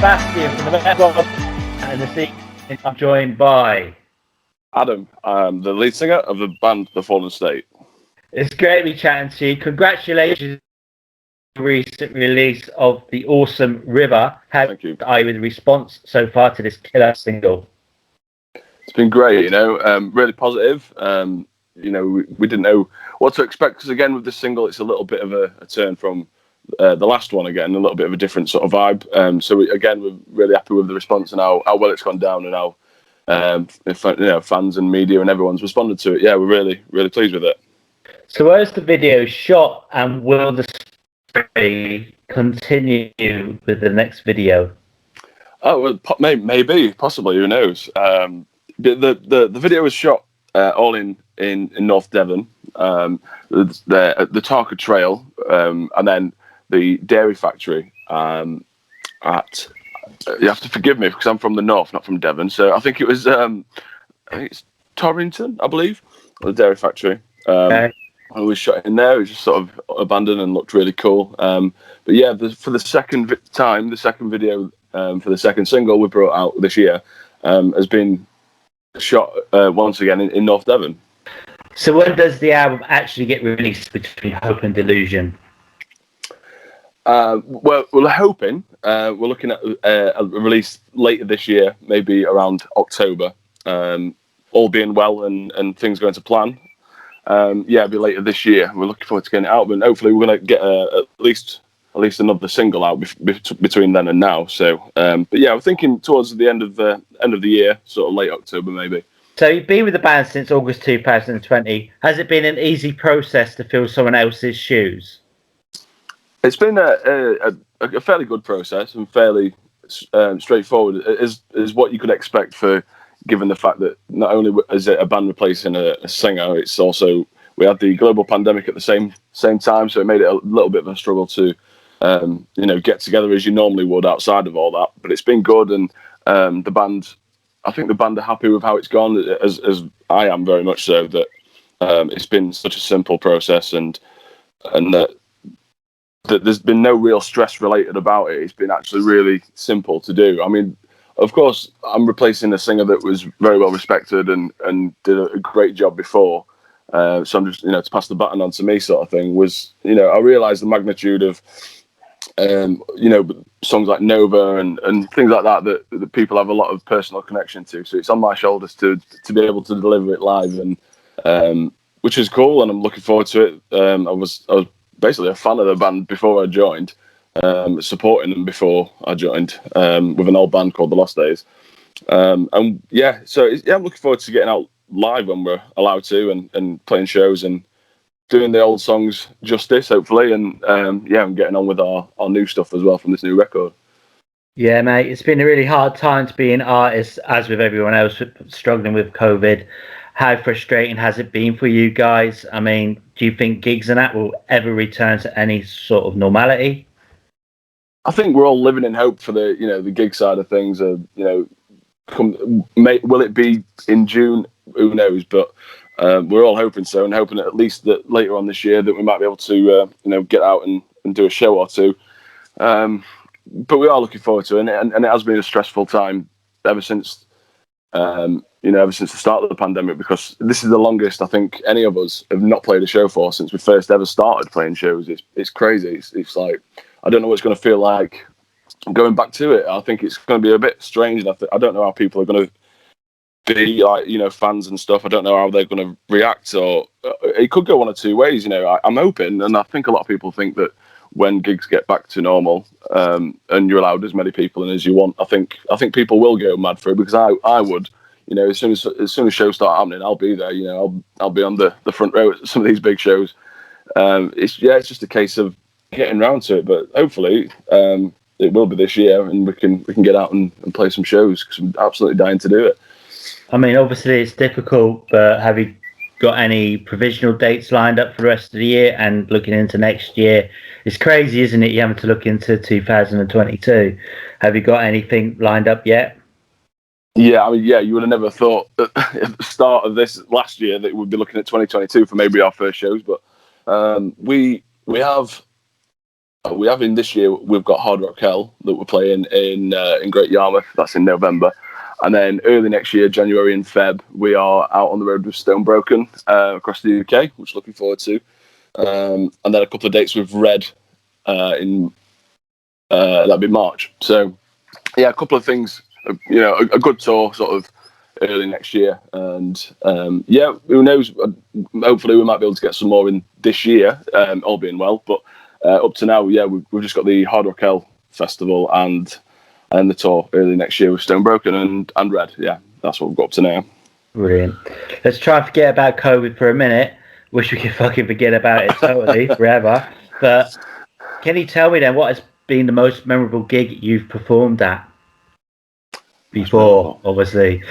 Sebastian from the Meltdown, and this evening I'm joined by Adam, the lead singer of the band The Fallen State. It's great to be chatting to you. Congratulations on the recent release of the awesome River. Thank you. How are you with the response so far to this killer single? It's been great, really positive. We didn't know what to expect because, again, with this single, it's a little bit of a turn from the last one again, a little bit of a different sort of vibe. We're really happy with the response and how well it's gone down and how fans and media and everyone's responded to it. Yeah, we're really, really pleased with it. So where's the video shot, and will the story continue with the next video? Oh, well, maybe, possibly, who knows? The video was shot all in North Devon, the Tarka Trail, and then the dairy factory at. You have to forgive me because I'm from the north, not from Devon. So I think it was it's Torrington, I believe, the dairy factory. Okay. And we shot in there. It was just sort of abandoned and looked really cool. But yeah, for the second video for the second single we brought out this year has been shot once again in North Devon. So when does the album actually get released between Hope and Delusion? Well, we're hoping we're looking at a release later this year, maybe around October. All being well and things going to plan. It'll be later this year. We're looking forward to getting it out, but hopefully we're going to get at least another single out between then and now. So, we're thinking towards the end of the year, sort of late October maybe. So you've been with the band since August 2020. Has it been an easy process to fill someone else's shoes? It's been a fairly good process and fairly straightforward. Is what you could expect given the fact that not only is it a band replacing a singer, it's also we had the global pandemic at the same time, so it made it a little bit of a struggle to get together as you normally would outside of all that. But it's been good, and the band, I think the band are happy with how it's gone, as I am very much so. That it's been such a simple process, and that there's been no real stress related about it. It's been actually really simple to do. I mean, of course, I'm replacing a singer that was very well respected and did a great job before. So I'm just, to pass the baton on to me sort of thing was, I realised the magnitude of, songs like Nova and things like that people have a lot of personal connection to. So it's on my shoulders to be able to deliver it live, and which is cool, and I'm looking forward to it. I was basically a fan of the band before I joined. Supporting them before I joined with an old band called The Lost Days. I'm looking forward to getting out live when we're allowed to and playing shows and doing the old songs justice, hopefully, and getting on with our new stuff as well from this new record. Yeah, mate, it's been a really hard time to be an artist, as with everyone else struggling with COVID. How frustrating has it been for you guys? I mean, do you think gigs and that will ever return to any sort of normality? I think we're all living in hope for the gig side of things. Will it be in June? Who knows? But we're all hoping so, and hoping at least that later on this year that we might be able to get out and do a show or two. But we are looking forward to it, and it has been a stressful time ever since ever since the start of the pandemic, because this is the longest I think any of us have not played a show for since we first ever started playing shows. It's crazy. It's like, I don't know what it's going to feel like going back to it. I think it's going to be a bit strange. I don't know how people are going to be, like, fans and stuff. I don't know how they're going to react, or it could go one or two ways. I'm hoping, and I think a lot of people think that when gigs get back to normal, and you're allowed as many people in as you want, I think people will go mad for it, because I would. As soon as shows start happening, I'll be there. I'll be on the front row at some of these big shows. It's just a case of getting round to it, but hopefully it will be this year, and we can get out and play some shows, because I'm absolutely dying to do it. I mean, obviously it's difficult, but have you got any provisional dates lined up for the rest of the year and looking into next year? It's crazy, isn't it? You having to look into 2022. Have you got anything lined up yet? Yeah, I mean, you would have never thought at the start of this last year that we'd be looking at 2022 for maybe our first shows, but we have we have in this year, we've got Hard Rock Hell that we're playing in Great Yarmouth. That's in November. And then early next year, January and Feb, we are out on the road with Stone Broken across the UK, which looking forward to. And then a couple of dates with Red in that'd be March. So yeah, a couple of things. You know, a good tour sort of early next year, and yeah, who knows? Hopefully, we might be able to get some more in this year, all being well. But up to now, yeah, we've just got the Hard Rock Hell Festival and the tour early next year with Stone Broken and Red. Yeah, that's what we've got up to now. Brilliant. Let's try and forget about COVID for a minute. Wish we could fucking forget about it totally forever. But can you tell me then what has been the most memorable gig you've performed at? Before, obviously.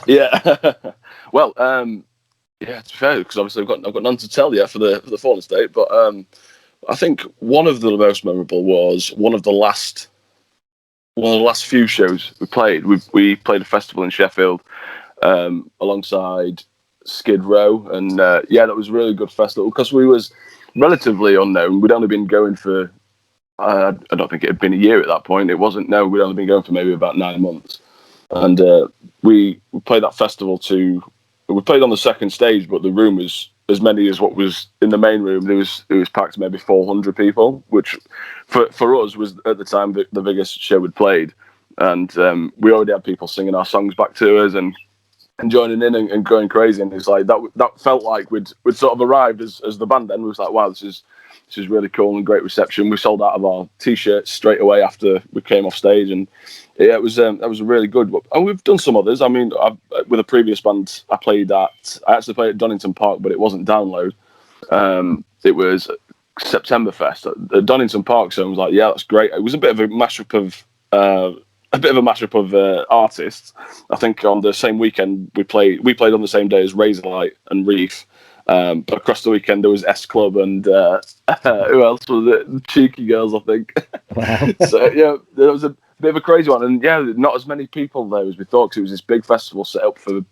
Yeah. Well, yeah, it's fair because obviously I've got none to tell yet for the Fallen State, but I think one of the most memorable was one of the last few shows we played. We played a festival in Sheffield alongside Skid Row, and yeah, that was a really good festival because we was relatively unknown. We'd only been going for I don't think it had been a year at that point. It wasn't. No, we'd only been going for maybe about 9 months. And we played that festival we played on the second stage, but the room was as many as what was in the main room. It was packed maybe 400 people, which for us was at the time the biggest show we'd played. And we already had people singing our songs back to us and joining in and going crazy. And it's like that felt like we'd sort of arrived as the band. Then we was like, wow, this is really cool and great reception. We sold out of our t-shirts straight away after we came off stage, and yeah, it was that was really good. And we've done some others. I mean, with a previous band, I actually played at Donington Park, but it wasn't Download. It was September Fest at Donington Park. So I was like, yeah, that's great. It was a bit of a mashup of artists. I think on the same weekend we played on the same day as Razorlight and Reef. But across the weekend there was S Club and who else was it? The Cheeky Girls, I think. Wow. So yeah, there was a bit of a crazy one, and yeah, not as many people there as we thought because it was this big festival set up for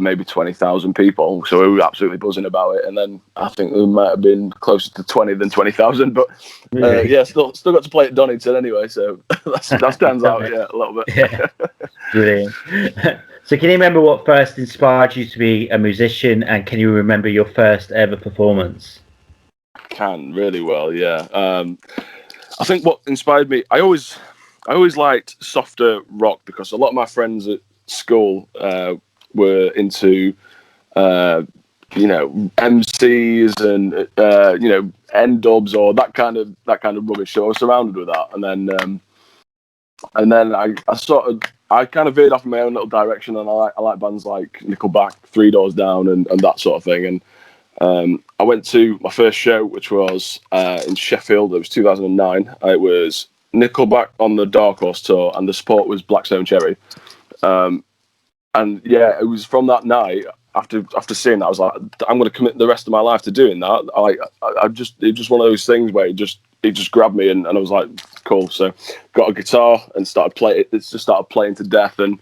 maybe 20,000 people. So we were absolutely buzzing about it, and then I think there might have been closer to 20 than 20,000. But Really? yeah, still got to play at Donington anyway, so that stands out, yeah, a little bit. Yeah. Brilliant. So can you remember what first inspired you to be a musician, and can you remember your first ever performance? Can really well, yeah. I think what inspired me, I always liked softer rock because a lot of my friends at school were into MCs and N-dubs or that kind of rubbish. So I was surrounded with that, and then I kind of veered off in my own little direction, and I like bands like Nickelback, Three Doors Down, and that sort of thing. And I went to my first show, which was in Sheffield. It was 2009. It was Nickelback on the Dark Horse tour, and the support was Black Stone Cherry. And yeah, it was from that night. After seeing that, I was like, I'm going to commit the rest of my life to doing that. It was just one of those things where it just grabbed me, and I was like, cool. So got a guitar and started playing to death, and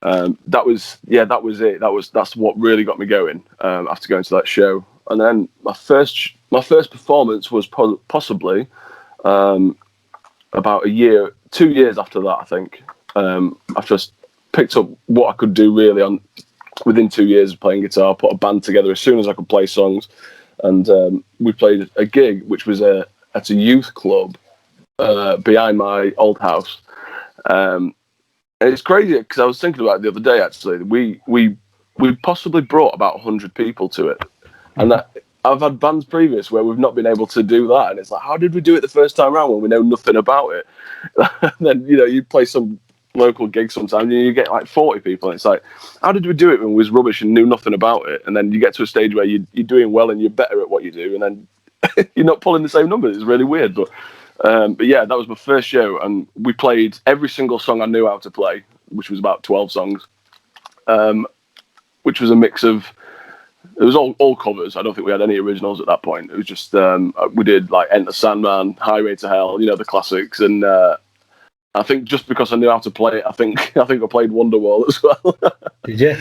that was it. That's what really got me going after going to that show. And then my first performance was possibly about 2 years after that, I think. I've just picked up what I could do really within 2 years of playing guitar, put a band together as soon as I could play songs, and we played a gig which was at a youth club behind my old house. And it's crazy because I was thinking about it the other day. Actually, we possibly brought about 100 people to it, and I've had bands previous where we've not been able to do that, and it's like, how did we do it the first time around when we know nothing about it? And then you play some local gigs sometimes and you get like 40 people, and it's like, how did we do it when we was rubbish and knew nothing about it? And then you get to a stage where you're doing well and you're better at what you do, and then you're not pulling the same numbers. It's really weird, but yeah, that was my first show, and we played every single song I knew how to play, which was about 12 songs, which was a mix of, it was all covers. I don't think we had any originals at that point. It was just we did like Enter Sandman, Highway to Hell, the classics, and I think just because I knew how to play it, I think I played Wonderwall as well. Did you?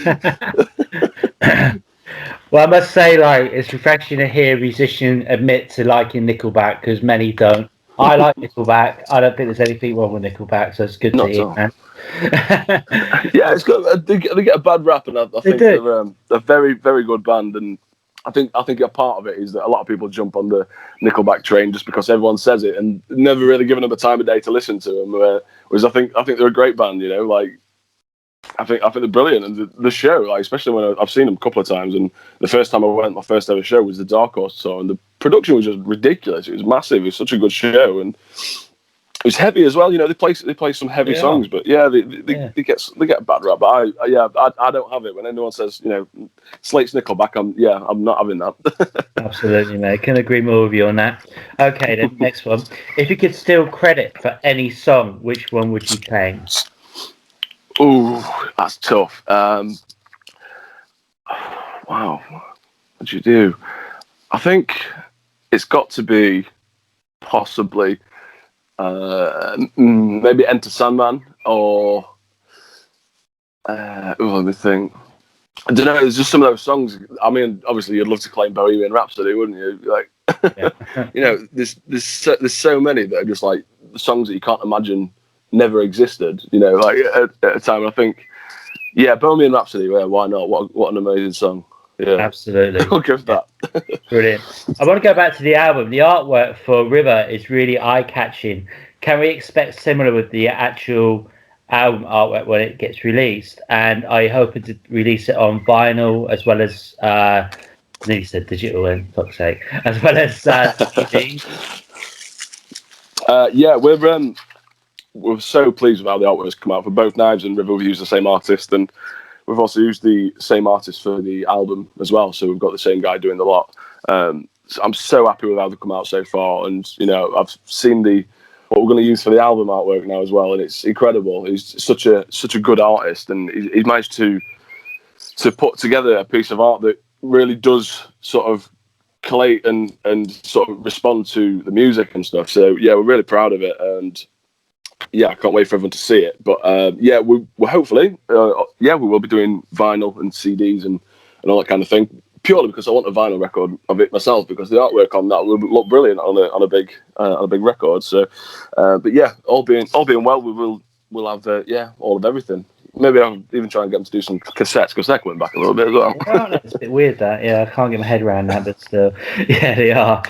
Well, I must say, like, it's refreshing to hear a musician admit to liking Nickelback because many don't. I like Nickelback. I don't think there's anything wrong with Nickelback, so it's good to Not at hear, all. man. Yeah, it's good. They get a bad rap, and I They think do. they're a very, very good band. And I think a part of it is that a lot of people jump on the Nickelback train just because everyone says it, and never really given them the time of day to listen to them. Whereas I think they're a great band. You know, like I think they're brilliant, and the show, like especially when I've seen them a couple of times, and the first time I went, my first ever show was the Dark Horse tour, and the production was just ridiculous. It was massive. It was such a good show, and it was heavy as well. You know, they play some heavy songs, but yeah, they get a bad rap. But I don't have it. When anyone says, you know, Slate's Nickelback, I'm not having that. Absolutely, mate. Can agree more with you on that. Okay, then next one. If you could steal credit for any song, which one would you claim? Ooh, that's tough. Wow, what'd you do? I think it's got to be possibly maybe Enter Sandman or let me think. I don't know. There's just some of those songs. I mean, obviously, you'd love to claim Bohemian Rhapsody, wouldn't you? Like, Yeah. you know, there's so many that are just like songs that you can't imagine never existed. You know, like at a time. I think, yeah, Bohemian Rhapsody. Yeah, why not? What an amazing song. Yeah, Absolutely. I'll give that. Brilliant. I want to go back to the album. The artwork for River is really eye-catching. Can we expect similar with the actual album artwork when it gets released? And are you hoping to release it on vinyl as well as, I nearly said digital, in fuck's sake, as well as CD? Yeah, we're so pleased with how the artwork's come out for both Knives and River. We've used the same artist, and we've also used the same artist for the album as well. So we've got the same guy doing the lot. So I'm so happy with how they've come out so far, and you know, I've seen what we're going to use for the album artwork now as well, and it's incredible. He's such a good artist, and he's managed to put together a piece of art that really does sort of collate and sort of respond to the music and stuff. So yeah, we're really proud of it, and yeah, I can't wait for everyone to see it. But yeah, we're hopefully, we will be doing vinyl and CDs and all that kind of thing. Purely because I want a vinyl record of it myself, because the artwork on that would look brilliant on a big record. So, but yeah, all being well, we'll have all of everything. Maybe I'll even try and get them to do some cassettes, because they're coming back a little bit as well. Yeah, it's a bit weird that. Yeah, I can't get my head around that, but still, yeah, they are.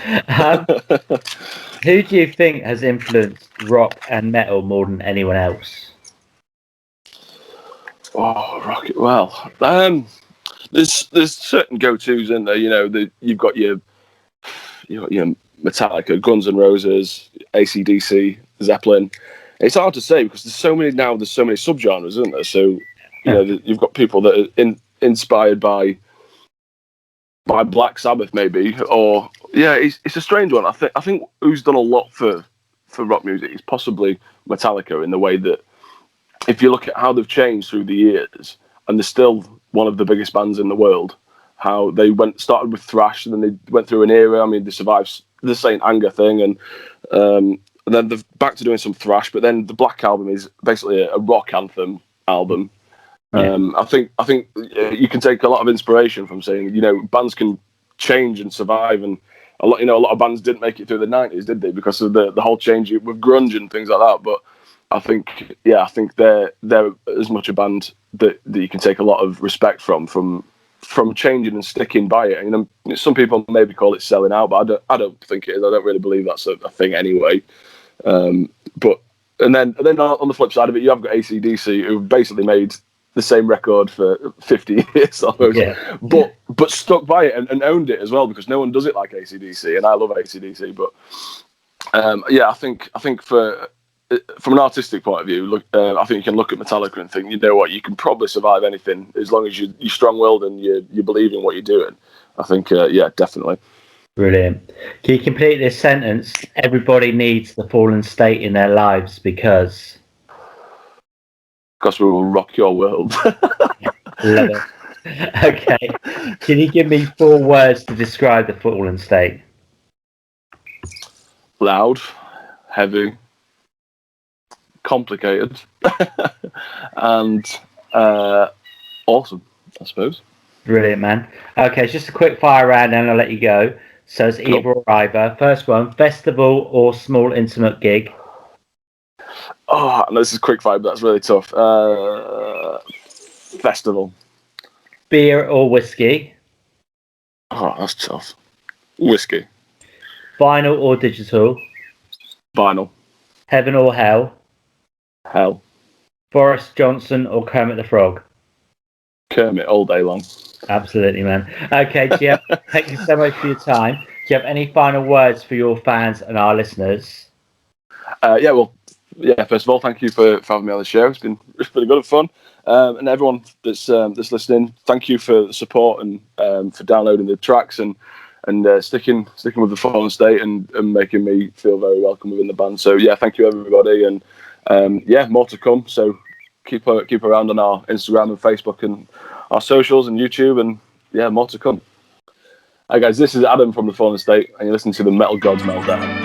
Who do you think has influenced rock and metal more than anyone else? Oh, rock it. Well, there's certain go-tos in there. You know, you've got your Metallica, Guns N' Roses, AC/DC, Zeppelin. It's hard to say because there's so many subgenres, isn't there? So you know, you've got people that are inspired by Black Sabbath, maybe, or yeah, it's a strange one. I think who's done a lot for rock music is possibly Metallica, in the way that if you look at how they've changed through the years, and they're still one of the biggest bands in the world. How they started with thrash, and then they went through an era. I mean, they survived the Saint Anger thing, and then they're back to doing some thrash. But then the Black Album is basically a rock anthem album. Yeah. I think you can take a lot of inspiration from saying, you know, bands can change and survive, and a lot of bands didn't make it through the 90s, did they? Because of the whole change with grunge and things like that. But I think they're as much a band that you can take a lot of respect from changing and sticking by it. You know, some people maybe call it selling out, but I don't think it is. I don't really believe that's a thing anyway. But and then on the flip side of it, you have got AC/DC, who basically made the same record for 50 years almost, Yeah. but stuck by it and owned it as well, because no one does it like AC/DC, and I love AC/DC. But I think from an artistic point of view, I think you can look at Metallica and think, you know what, you can probably survive anything as long as you're strong-willed and you believe in what you're doing. I think, definitely. Brilliant. Can you complete this sentence? Everybody needs the fallen state in their lives because we will rock your world. Love it. Okay. Can you give me 4 words to describe the fallen state? Loud, heavy, complicated, and awesome, I suppose. Brilliant, man. Okay, it's just a quick fire round and I'll let you go. So it's either or either. First one, festival or small intimate gig? Oh, no, this is quick fire, but that's really tough. Festival. Beer or whiskey? Oh, that's tough. Whiskey. Vinyl or digital? Vinyl. Heaven or hell? Hell. Boris Johnson or Kermit the Frog? Kermit all day long. Absolutely, man. Okay, Jeff, thank you so much for your time. Do you have any final words for your fans and our listeners? First of all, thank you for having me on the show. It's been really good and fun. And everyone that's listening, thank you for the support and for downloading the tracks and sticking with the Fallen State and making me feel very welcome within the band. So yeah, thank you everybody, and more to come. So keep around on our Instagram and Facebook and our socials and YouTube, and more to come. Hi guys, this is Adam from the Fallen State, and you're listening to the Metal Gods Meltdown.